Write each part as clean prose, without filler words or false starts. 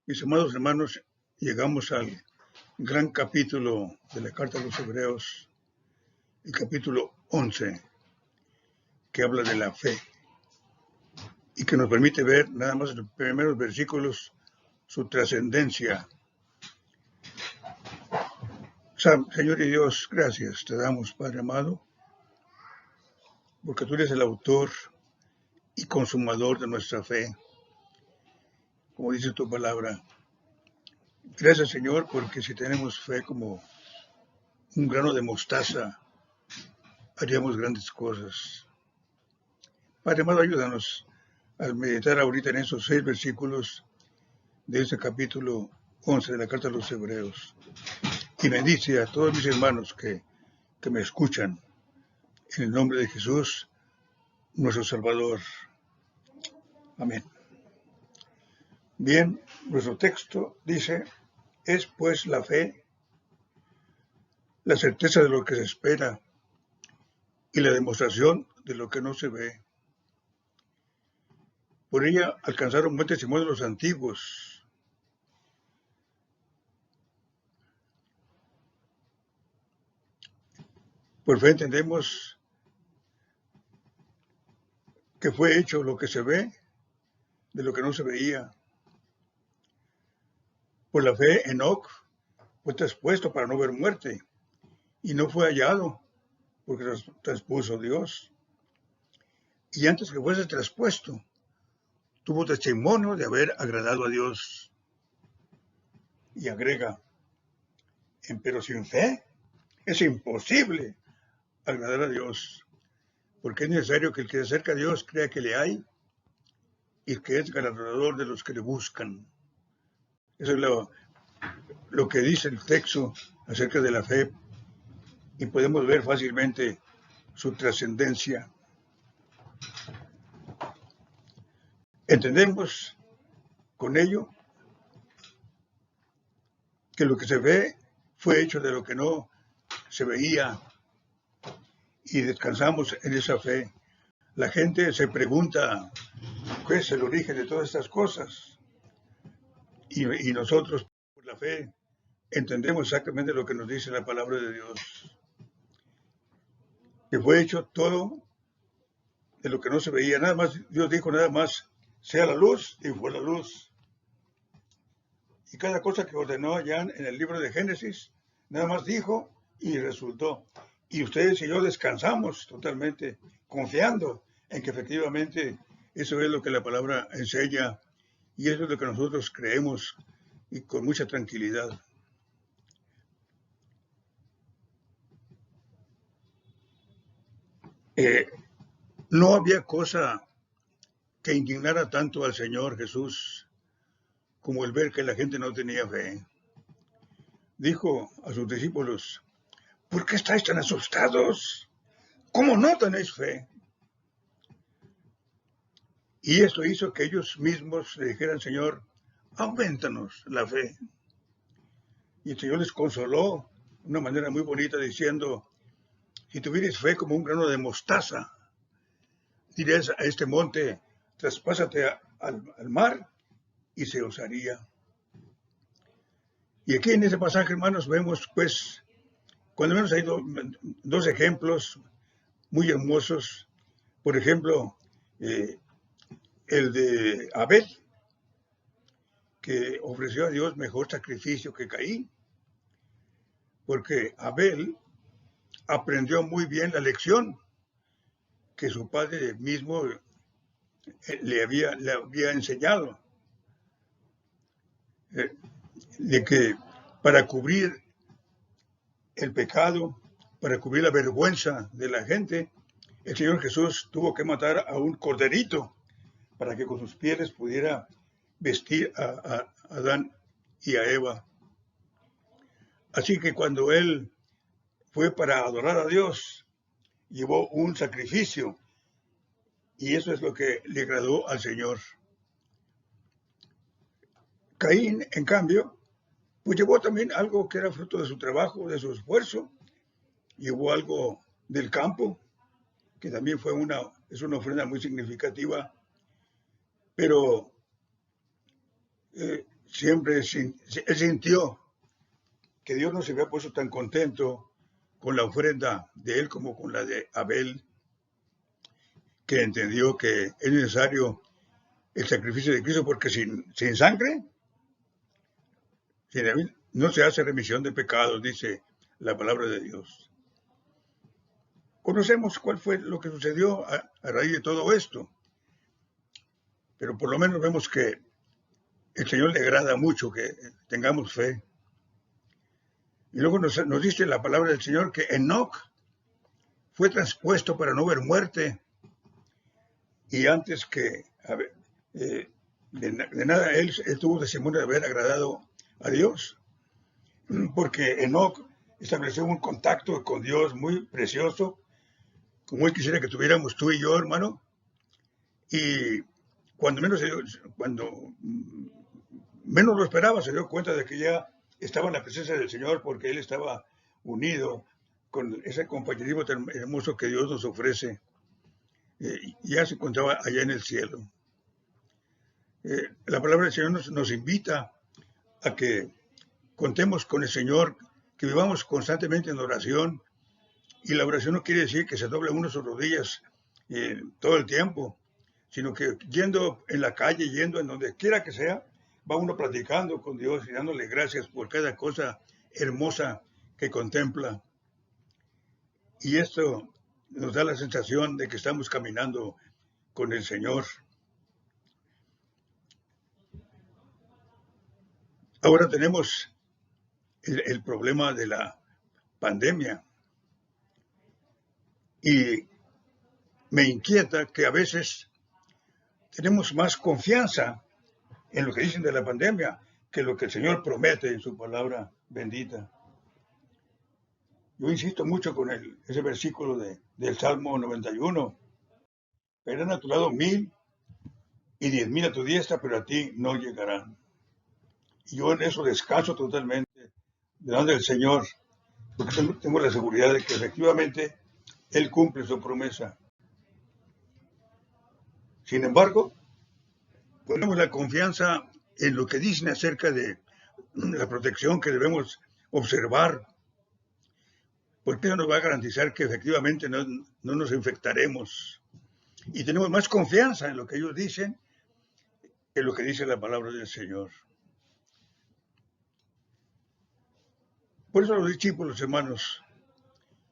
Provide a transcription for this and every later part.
Mis amados hermanos, llegamos al gran capítulo de la Carta a los Hebreos, el capítulo 11, que habla de la fe y que nos permite ver nada más en los primeros versículos su trascendencia. Señor y Dios, gracias te damos, Padre amado, porque tú eres el autor y consumador de nuestra fe, como dice tu palabra. Gracias, Señor, porque si tenemos fe como un grano de mostaza, haríamos grandes cosas. Padre amado, ayúdanos a meditar ahorita en esos 6 versículos de este capítulo 11 de la Carta a los Hebreos. Y bendice a todos mis hermanos que me escuchan. En el nombre de Jesús, nuestro Salvador. Amén. Bien, nuestro texto dice, es pues la fe, la certeza de lo que se espera y la demostración de lo que no se ve. Por ella alcanzaron buen testimonio los antiguos. Por fe entendemos que fue hecho lo que se ve de lo que no se veía. Por la fe, Enoc fue traspuesto para no ver muerte, y no fue hallado, porque traspuso Dios. Y antes que fuese traspuesto, tuvo testimonio de haber agradado a Dios. Y agrega, pero sin fe es imposible agradar a Dios, porque es necesario que el que se acerca a Dios crea que le hay y que es galardonador de los que le buscan. Eso es lo que dice el texto acerca de la fe, y podemos ver fácilmente su trascendencia. Entendemos con ello que lo que se ve fue hecho de lo que no se veía, y descansamos en esa fe. La gente se pregunta, ¿qué es el origen de todas estas cosas? Y nosotros, por la fe, entendemos exactamente lo que nos dice la palabra de Dios, que fue hecho todo de lo que no se veía. Nada más, Dios dijo nada más, sea la luz, y fue la luz. Y cada cosa que ordenó allá en el libro de Génesis, nada más dijo y resultó. Y ustedes y yo descansamos totalmente, confiando en que efectivamente eso es lo que la palabra enseña, y eso es lo que nosotros creemos, y con mucha tranquilidad. No había cosa que indignara tanto al Señor Jesús como el ver que la gente no tenía fe. Dijo a sus discípulos, ¿por qué estáis tan asustados? ¿Cómo no tenéis fe? Y esto hizo que ellos mismos le dijeran, Señor, aumentanos la fe. Y el Señor les consoló de una manera muy bonita diciendo, si tuvierais fe como un grano de mostaza, dirías a este monte, traspásate al mar, y se os haría. Y aquí en este pasaje, hermanos, vemos pues, cuando menos hay dos ejemplos muy hermosos. Por ejemplo, el de Abel, que ofreció a Dios mejor sacrificio que Caín, porque Abel aprendió muy bien la lección que su padre mismo le había enseñado, de que para cubrir el pecado, para cubrir la vergüenza de la gente, el Señor Jesús tuvo que matar a un corderito para que con sus pieles pudiera vestir a Adán y a Eva. Así que cuando él fue para adorar a Dios, llevó un sacrificio, y eso es lo que le agradó al Señor. Caín, en cambio, pues llevó también algo que era fruto de su trabajo, de su esfuerzo. Llevó algo del campo, que también es una ofrenda muy significativa, pero siempre él sintió que Dios no se había puesto tan contento con la ofrenda de él como con la de Abel, que entendió que es necesario el sacrificio de Cristo porque sin sangre no se hace remisión de pecados, dice la palabra de Dios. Conocemos cuál fue lo que sucedió a raíz de todo esto, pero por lo menos vemos que el Señor le agrada mucho que tengamos fe. Y luego nos dice la palabra del Señor que Enoc fue transpuesto para no ver muerte. Y antes que de nada, él tuvo testimonio de haber agradado a Dios. Porque Enoc estableció un contacto con Dios muy precioso, como él quisiera que tuviéramos tú y yo, hermano. Y cuando menos lo esperaba, se dio cuenta de que ya estaba en la presencia del Señor, porque él estaba unido con ese compañerismo tan hermoso que Dios nos ofrece. Ya se encontraba allá en el cielo. La palabra del Señor nos invita a que contemos con el Señor, que vivamos constantemente en oración. Y la oración no quiere decir que se doble uno sus rodillas todo el tiempo, sino que yendo en la calle, yendo en donde quiera que sea, va uno platicando con Dios y dándole gracias por cada cosa hermosa que contempla. Y esto nos da la sensación de que estamos caminando con el Señor. Ahora tenemos el problema de la pandemia. Y me inquieta que a veces tenemos más confianza en lo que dicen de la pandemia que lo que el Señor promete en su palabra bendita. Yo insisto mucho con ese versículo del Salmo 91. Verán a tu lado 1,000 y 10,000 a tu diestra, pero a ti no llegarán. Y yo en eso descanso totalmente delante del Señor, porque tengo la seguridad de que efectivamente Él cumple su promesa. Sin embargo, ponemos la confianza en lo que dicen acerca de la protección que debemos observar, porque eso nos va a garantizar que efectivamente no nos infectaremos. Y tenemos más confianza en lo que ellos dicen que en lo que dice la palabra del Señor. Por eso los discípulos, hermanos,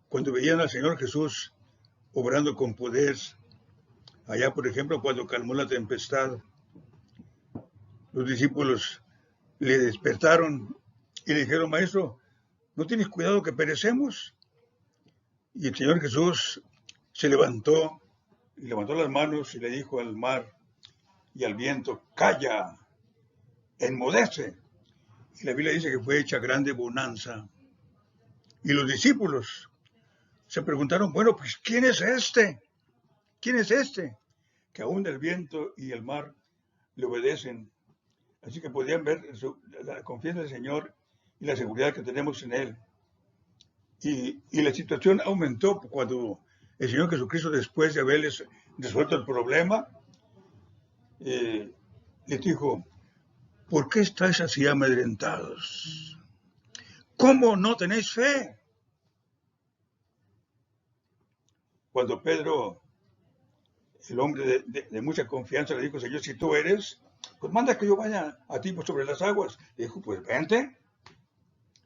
cuando veían al Señor Jesús obrando con poder, allá por ejemplo cuando calmó la tempestad, los discípulos le despertaron y le dijeron: Maestro, ¿no tienes cuidado que perecemos? Y el Señor Jesús se levantó y levantó las manos y le dijo al mar y al viento: calla, enmudece. Y la Biblia dice que fue hecha grande bonanza. Y los discípulos se preguntaron: bueno, pues ¿quién es este? ¿Quién es este? Que aún el viento y el mar le obedecen. Así que podían ver la confianza del Señor y la seguridad que tenemos en Él. Y la situación aumentó cuando el Señor Jesucristo, después de haberles resuelto el problema, les dijo: ¿por qué estáis así amedrentados? ¿Cómo no tenéis fe? Cuando Pedro, el hombre de mucha confianza, le dijo: Señor, si tú eres, pues manda que yo vaya a ti por sobre las aguas. Le dijo: pues vente.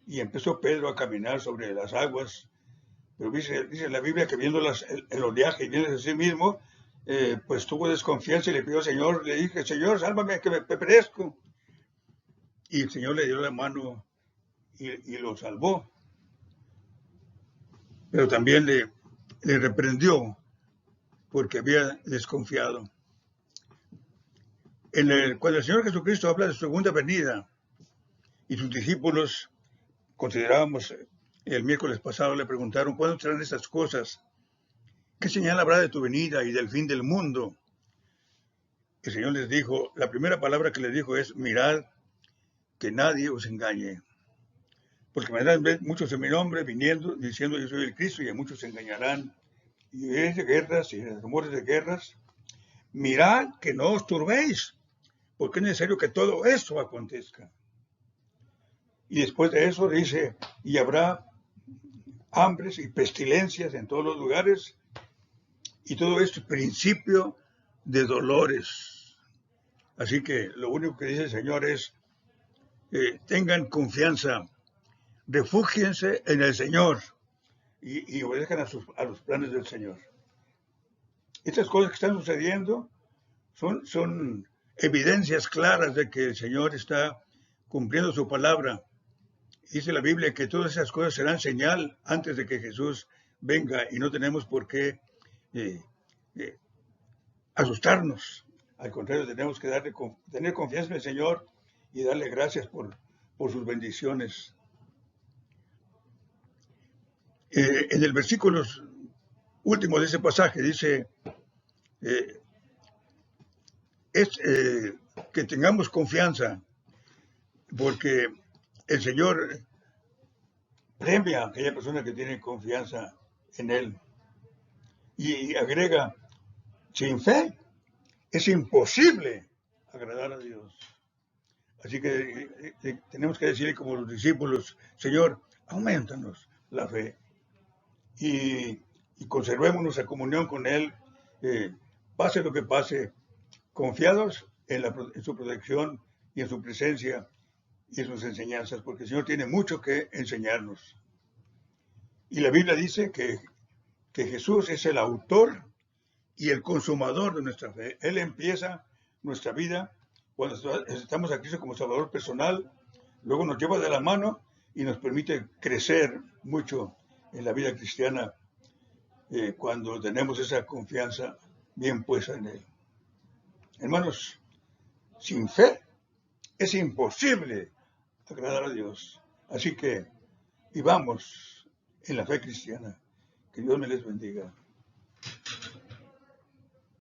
Y empezó Pedro a caminar sobre las aguas. Pero dice la Biblia que viendo el oleaje y viendo a sí mismo, pues tuvo desconfianza y le pidió al Señor, le dije: Señor, sálvame que me perezco. Y el Señor le dio la mano y lo salvó. Pero también le reprendió porque había desconfiado. Cuando el Señor Jesucristo habla de su segunda venida y sus discípulos, considerábamos el miércoles pasado, le preguntaron: ¿cuándo serán estas cosas? ¿Qué señal habrá de tu venida y del fin del mundo? El Señor les dijo, la primera palabra que les dijo es: mirad que nadie os engañe. Porque me darán muchos en mi nombre viniendo, diciendo: yo soy el Cristo, y a muchos se engañarán. Y veréis de guerras y rumores de guerras. Mirad que no os turbéis, porque es necesario que todo eso acontezca. Y después de eso dice, y habrá hambres y pestilencias en todos los lugares, y todo esto es principio de dolores. Así que lo único que dice el Señor es, tengan confianza, refúgiense en el Señor y obedezcan a los planes del Señor. Estas cosas que están sucediendo son evidencias claras de que el Señor está cumpliendo su palabra. Dice la Biblia que todas esas cosas serán señal antes de que Jesús venga y no tenemos por qué asustarnos. Al contrario, tenemos que tener confianza en el Señor y darle gracias por sus bendiciones. En el versículo último de ese pasaje dice, que tengamos confianza, porque el Señor premia a aquella persona que tiene confianza en Él. Y agrega, sin fe es imposible agradar a Dios. Así que tenemos que decirle como los discípulos, Señor, aumentanos la fe y conservemos nuestra comunión con Él, pase lo que pase, confiados en su protección y en su presencia y en sus enseñanzas, porque el Señor tiene mucho que enseñarnos. Y la Biblia dice que Jesús es el autor y el consumador de nuestra fe. Él empieza nuestra vida cuando estamos a Cristo como Salvador personal, luego nos lleva de la mano y nos permite crecer mucho en la vida cristiana cuando tenemos esa confianza bien puesta en Él. Hermanos, sin fe es imposible agradar a Dios. Así que vivamos en la fe cristiana. Que Dios me les bendiga.